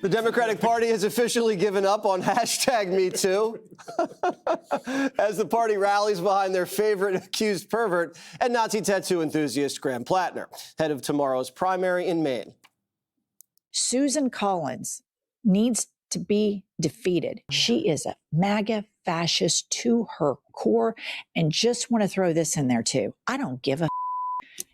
The Democratic Party has officially given up on #MeToo as the party rallies behind their favorite accused pervert and Nazi tattoo enthusiast Graham Platner, head of tomorrow's primary in Maine. Susan Collins needs to be defeated. She is a MAGA fascist to her core. And just want to throw this in there, too. I don't give a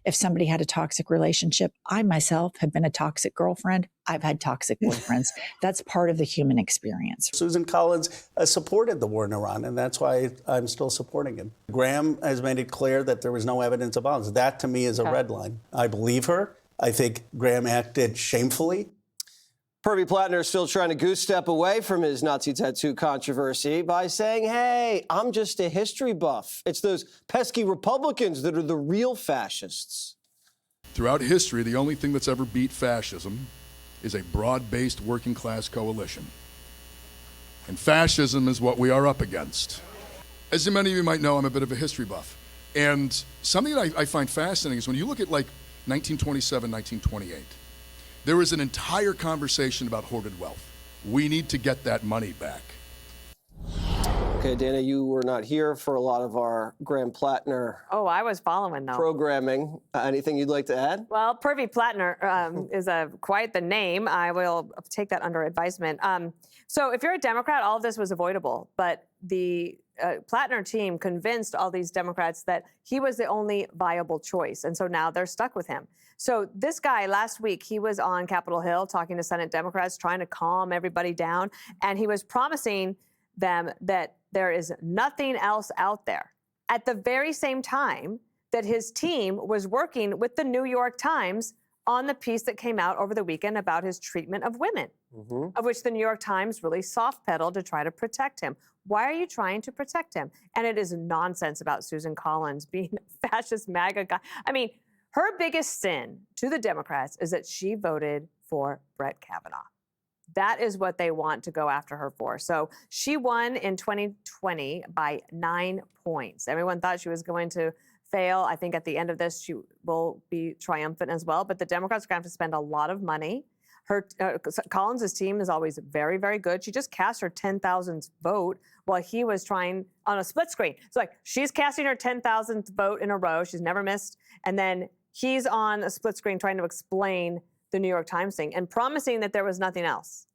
if somebody had a toxic relationship. I myself have been a toxic girlfriend. I've had toxic boyfriends. That's part of the human experience. Susan Collins supported the war in Iran, and that's why I'm still supporting him. Graham has made it clear that there was no evidence of violence. That, to me, is a red line. I believe her. I think Graham acted shamefully. Pervy Platner is still trying to goose step away from his Nazi tattoo controversy by saying, hey, I'm just a history buff. It's those pesky Republicans that are the real fascists. Throughout history, the only thing that's ever beat fascism is a broad-based working-class coalition. And fascism is what we are up against. As many of you might know, I'm a bit of a history buff. And something that I find fascinating is when you look at, like, 1927, 1928, there was an entire conversation about hoarded wealth. We need to get that money back. Okay, Dana, you were not here for a lot of our Graham Platner. Oh, I was following, though. Programming. Anything you'd like to add? Well, Pervy Platner is quite the name. I will take that under advisement. So if you're a Democrat, all of this was avoidable. But the Platner team convinced all these Democrats that he was the only viable choice. And so now they're stuck with him. So this guy, last week, he was on Capitol Hill talking to Senate Democrats, trying to calm everybody down. And he was promising them that there is nothing else out there. At the very same time that his team was working with the New York Times on the piece that came out over the weekend about his treatment of women, of which the New York Times really soft-pedaled to try to protect him. Why are you trying to protect him? And it is nonsense about Susan Collins being a fascist MAGA guy. I mean, her biggest sin to the Democrats is that she voted for Brett Kavanaugh. That is what they want to go after her for. So she won in 2020 by 9 points. Everyone thought she was going to fail. I think at the end of this, she will be triumphant as well. But the Democrats are going to have to spend a lot of money. Her Collins' team is always very, very good. She just cast her 10,000th vote while he was trying on a split screen. It's like she's casting her 10,000th vote in a row. She's never missed. And then he's on a split screen trying to explain the New York Times thing and promising that there was nothing else,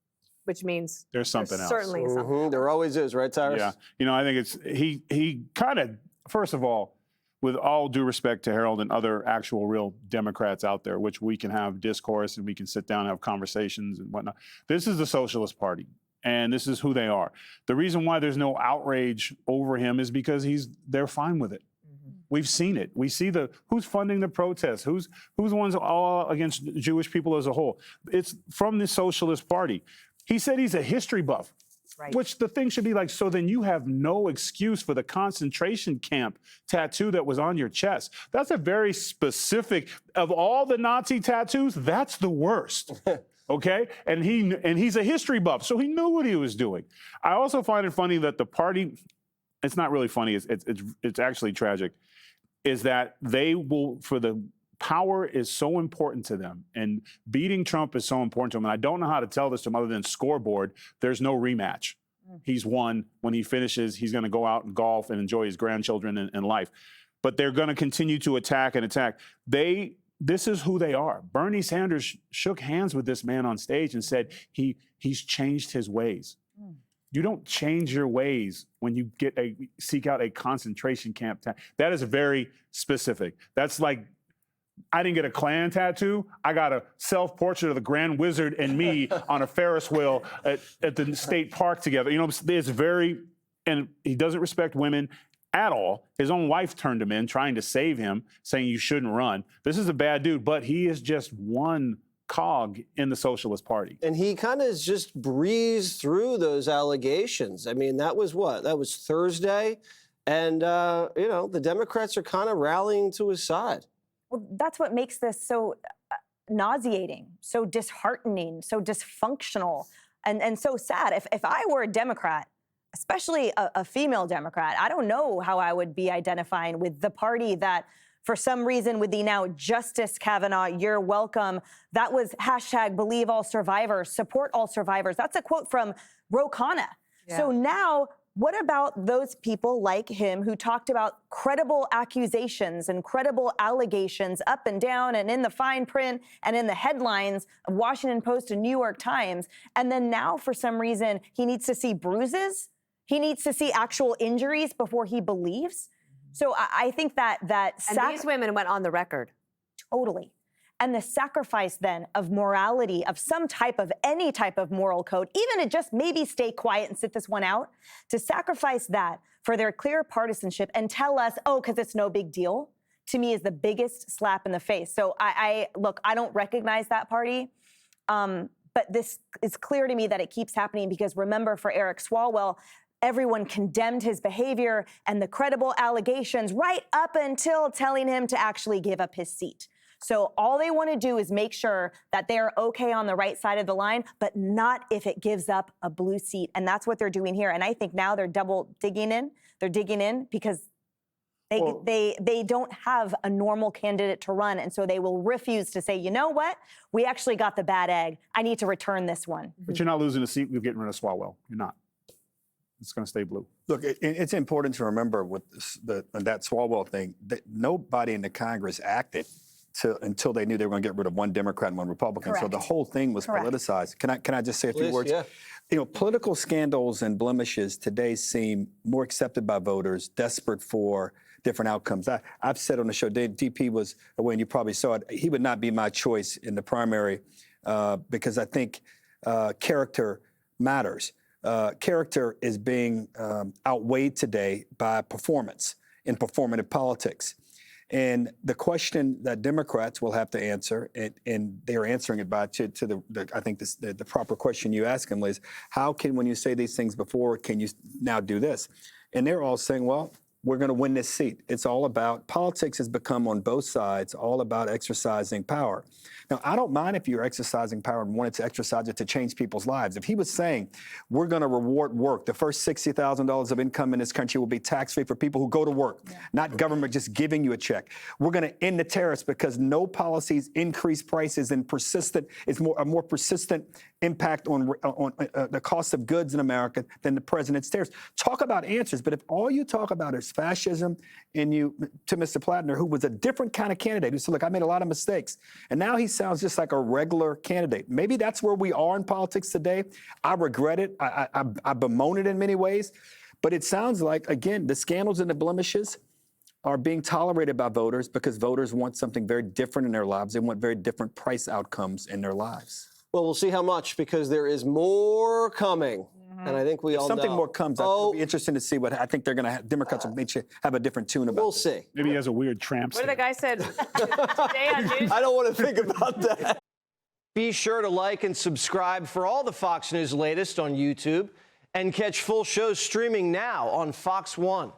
which means there's something else. Certainly something. There always is, right, Tyrus? Yeah. You know, I think it's he kind of, first of all, with all due respect to Harold and other actual real Democrats out there, which we can have discourse and we can sit down and have conversations and whatnot. This is the Socialist Party, and this is who they are. The reason why there's no outrage over him is because they're fine with it. We've seen it. We see who's funding the protests, who's the ones all against Jewish people as a whole. It's from the Socialist Party. He said he's a history buff. Right. Which the thing should be like, so then you have no excuse for the concentration camp tattoo that was on your chest. That's a very specific, of all the Nazi tattoos, that's the worst. Okay? And he's a history buff, so he knew what he was doing. I also find it funny that the party, it's not really funny, it's actually tragic, is that they will, for the power is so important to them, and beating Trump is so important to them. And I don't know how to tell this to them other than scoreboard. There's no rematch. He's won. When he finishes, he's going to go out and golf and enjoy his grandchildren and life. But they're going to continue to attack and attack. This is who they are. Bernie Sanders shook hands with this man on stage and said he's changed his ways. You don't change your ways when you seek out a concentration camp. That is very specific. That's like, I didn't get a Klan tattoo. I got a self-portrait of the Grand Wizard and me on a Ferris wheel at the state park together. You know, it's and he doesn't respect women at all. His own wife turned him in, trying to save him, saying you shouldn't run. This is a bad dude, but he is just one cog in the Socialist Party. And he kind of just breezed through those allegations. I mean, that was what? That was Thursday. And, you know, the Democrats are kind of rallying to his side. Well, that's what makes this so nauseating, so disheartening, so dysfunctional, and so sad. If I were a Democrat, especially a female Democrat, I don't know how I would be identifying with the party that For some reason, with the now Justice Kavanaugh, you're welcome, that was hashtag believe all survivors, support all survivors. That's a quote from Ro Khanna. Yeah. So now, what about those people like him who talked about credible accusations and credible allegations up and down and in the fine print and in the headlines of Washington Post and New York Times, and then now for some reason he needs to see bruises? He needs to see actual injuries before he believes? So I think that and these women went on the record. Totally. And the sacrifice then of morality, of some type of, any type of moral code, even to just maybe stay quiet and sit this one out, to sacrifice that for their clear partisanship and tell us, oh, because it's no big deal, to me is the biggest slap in the face. So look, I don't recognize that party. But this is clear to me that it keeps happening because remember, for Eric Swalwell, everyone condemned his behavior and the credible allegations right up until telling him to actually give up his seat. So all they want to do is make sure that they're okay on the right side of the line, but not if it gives up a blue seat. And that's what they're doing here. And I think now they're double digging in. They're digging in because they don't have a normal candidate to run. And so they will refuse to say, you know what? We actually got the bad egg. I need to return this one. But you're not losing a seat. You're getting rid of Swalwell. You're not. It's going to stay blue. Look, it's important to remember with that Swalwell thing that nobody in the Congress acted until they knew they were going to get rid of one Democrat and one Republican. Correct. So the whole thing was Correct. politicized. Can I just say a few Please, words? yeah. You know, political scandals and blemishes today seem more accepted by voters, desperate for different outcomes. I've said on the show, DP was, when you probably saw it, he would not be my choice in the primary because I think character matters. Character is being outweighed today by performance in performative politics. And the question that Democrats will have to answer, and they're answering it by to the proper question you ask them is, how can, when you say these things before, can you now do this? And they're all saying, well, we're going to win this seat. It's all about, politics has become on both sides, all about exercising power. Now, I don't mind if you're exercising power and wanted to exercise it to change people's lives. If he was saying, we're going to reward work, the first $60,000 of income in this country will be tax-free for people who go to work, not government just giving you a check. We're going to end the tariffs because no policies increase prices and a more persistent impact on the cost of goods in America than the president's tariffs. Talk about answers, but if all you talk about is fascism, and to Mr. Platner, who was a different kind of candidate, who said, look, I made a lot of mistakes, and now he sounds just like a regular candidate. Maybe that's where we are in politics today. I regret it. I bemoan it in many ways, but it sounds like, again, the scandals and the blemishes are being tolerated by voters because voters want something very different in their lives. They want very different price outcomes in their lives. Well, we'll see how much, because there is more coming. And I think we all know. Something more comes. It'll be interesting to see what I think they're going to have. Democrats will have a different tune about it. We'll see. Maybe he has a weird tramp What did the stamp. guy said today on news? I don't want to think about that. Be sure to like and subscribe for all the Fox News latest on YouTube, and catch full shows streaming now on Fox One.